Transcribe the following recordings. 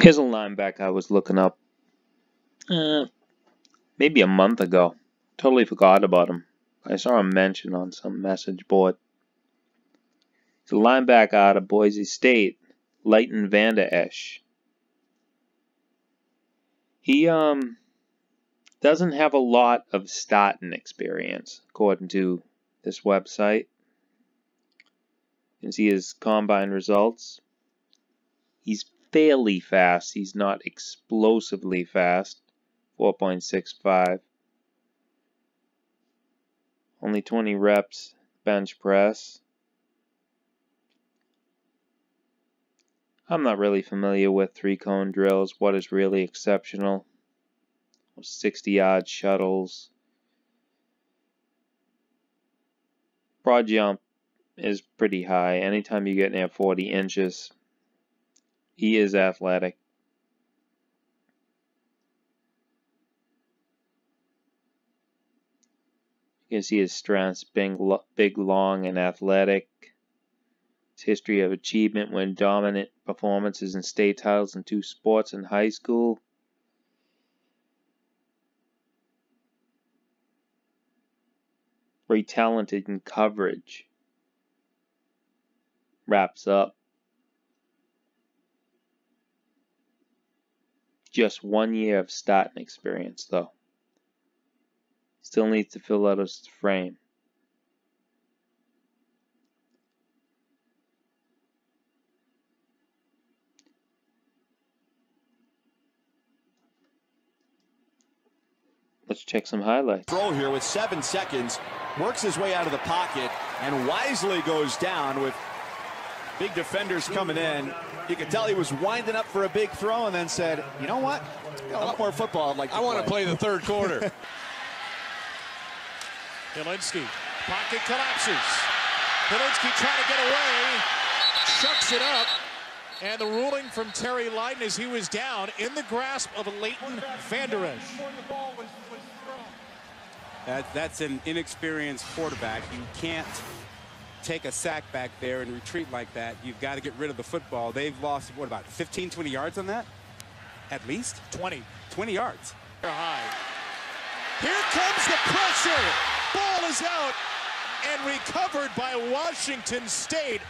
Here's a linebacker I was looking up maybe a month ago. Totally forgot about him. I saw him mentioned on some message board. He's a linebacker out of Boise State, Leighton Vander Esch. He doesn't have a lot of starting experience, according to this website. You can see his combine results. He's fairly fast. He's not explosively fast. 4.65. Only 20 reps bench press. I'm not really familiar with 3-cone drills. What is really exceptional? 60-yard shuttles. Broad jump is pretty high. Anytime you get near 40 inches, he is athletic. You can see his strengths: big, long, and athletic. His history of achievement: win dominant performances in state titles in 2 sports in high school. Very talented in coverage. Wraps up. Just 1 year of starting experience, though. Still needs to fill out his frame. Let's check some highlights. Throw here with 7 seconds. Works his way out of the pocket and wisely goes down with big defenders coming in. You could tell he was winding up for a big throw and then said, you know what? A lot more football I'd like to play. I want to play the third quarter. Hilinski, pocket collapses. Hilinski trying to get away, shucks it up, and the ruling from Terry Leighton is he was down in the grasp of Leighton Vander Esch. That's an inexperienced quarterback. You can't take a sack back there and retreat like that. You've got to get rid of the football. They've lost, what, about 15, 20 yards on that? At least? 20 yards. High. Here comes the pressure. Ball is out and recovered by Washington State.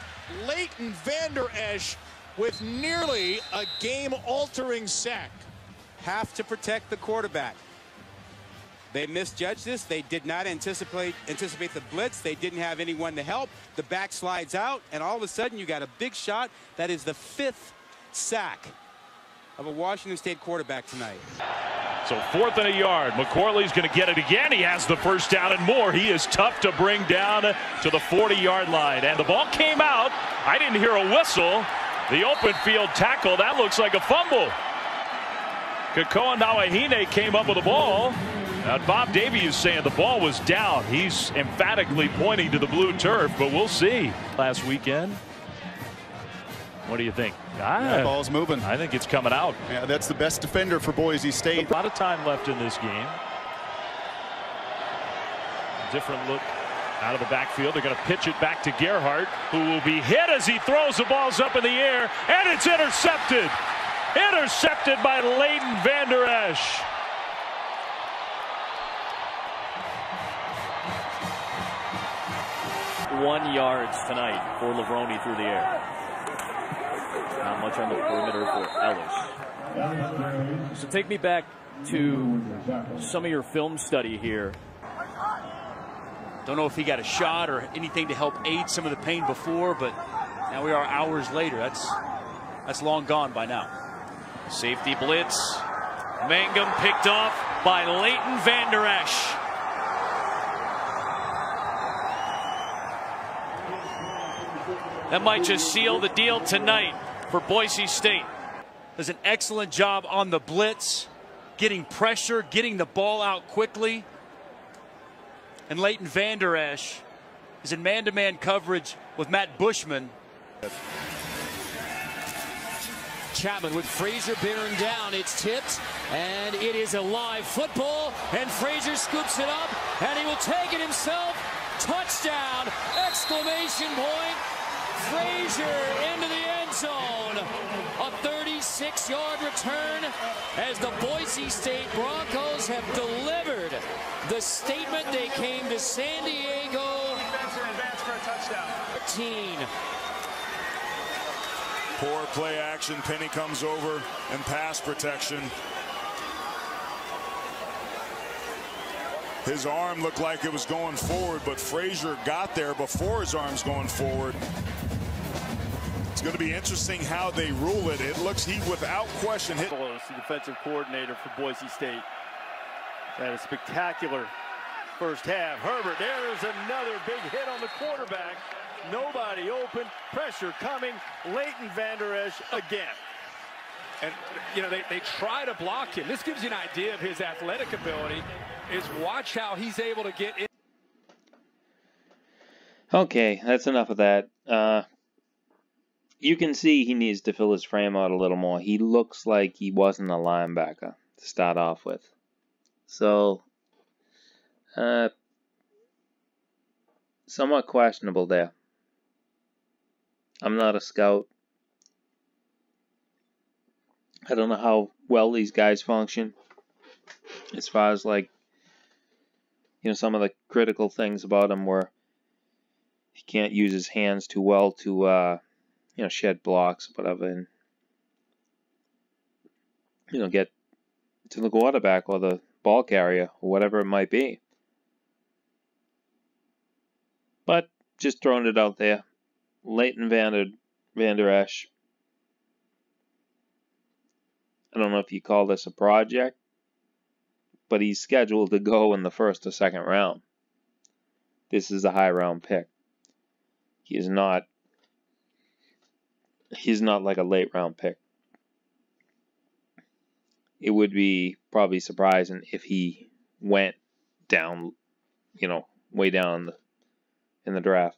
Leighton Vander Esch with nearly a game-altering sack. Have to protect the quarterback. They misjudged this. They did not anticipate the blitz. They didn't have anyone to help. The back slides out, and all of a sudden you got a big shot. That is the 5th sack of a Washington State quarterback tonight. So 4th and a yard. McCorley's going to get it again. He has the first down and more. He is tough to bring down to the 40-yard line. And the ball came out. I didn't hear a whistle. The open field tackle. That looks like a fumble. Kakoa Nawahine came up with the ball. Bob Davie is saying the ball was down. He's emphatically pointing to the blue turf, but we'll see. Last weekend. What do you think? The ball's moving. I think it's coming out. Yeah, that's the best defender for Boise State. A lot of time left in this game. Different look out of the backfield. They're going to pitch it back to Gerhardt, who will be hit as he throws the balls up in the air, and it's intercepted. Intercepted by Leighton Vander Esch. $1 yards tonight for Levrone through the air. Not much on the perimeter for Ellis. So take me back to some of your film study here. Don't know if he got a shot or anything to help aid some of the pain before, but now we are hours later. That's long gone by now. Safety blitz. Mangum picked off by Leighton Vander Esch. That might just seal the deal tonight for Boise State. Does an excellent job on the blitz, getting pressure, getting the ball out quickly. And Leighton Vander Esch is in man-to-man coverage with Matt Bushman. Chapman with Frazier bearing down. It's tipped, and it is a live football, and Frazier scoops it up, and he will take it himself. Touchdown! Exclamation point! Frazier into the end zone. A 36 6-yard return as the Boise State Broncos have delivered the statement they came to San Diego. Advance for a touchdown. 13. Poor play action. Penny comes over and pass protection. His arm looked like it was going forward, but Frazier got there before his arm's going forward. It's going to be interesting how they rule it. It looks he, without question, hit. The defensive coordinator for Boise State. Had a spectacular first half. Herbert, there's another big hit on the quarterback. Nobody open. Pressure coming. Leighton Vander Esch again. And, you know, they try to block him. This gives you an idea of his athletic ability. Is watch how he's able to get in. Okay, that's enough of that. You can see he needs to fill his frame out a little more. He looks like he wasn't a linebacker to start off with. So, somewhat questionable there. I'm not a scout. I don't know how well these guys function. As far as, like, you know, some of the critical things about him were he can't use his hands too well to, you know, shed blocks or whatever, and, you know, get to the quarterback or the ball carrier or whatever it might be. But just throwing it out there, Leighton Vander Esch. I don't know if you call this a project, but he's scheduled to go in the first or second round. This is a high round pick. He's not like a late round pick. It would be probably surprising if he went down, you know, way down in the draft.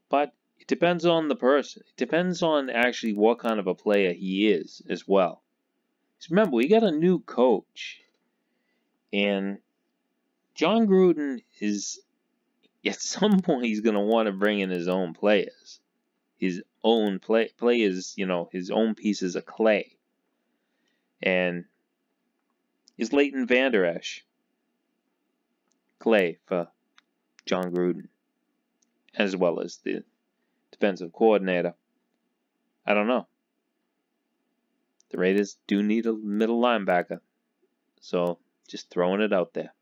But it depends on the person. It depends on actually what kind of a player he is as well. Because remember, we got a new coach. And John Gruden is, at some point, he's going to want to bring in his own players. His own players, you know, his own pieces of clay. And is Leighton Vander Esch clay for John Gruden, as well as the defensive coordinator? I don't know. The Raiders do need a middle linebacker, so just throwing it out there.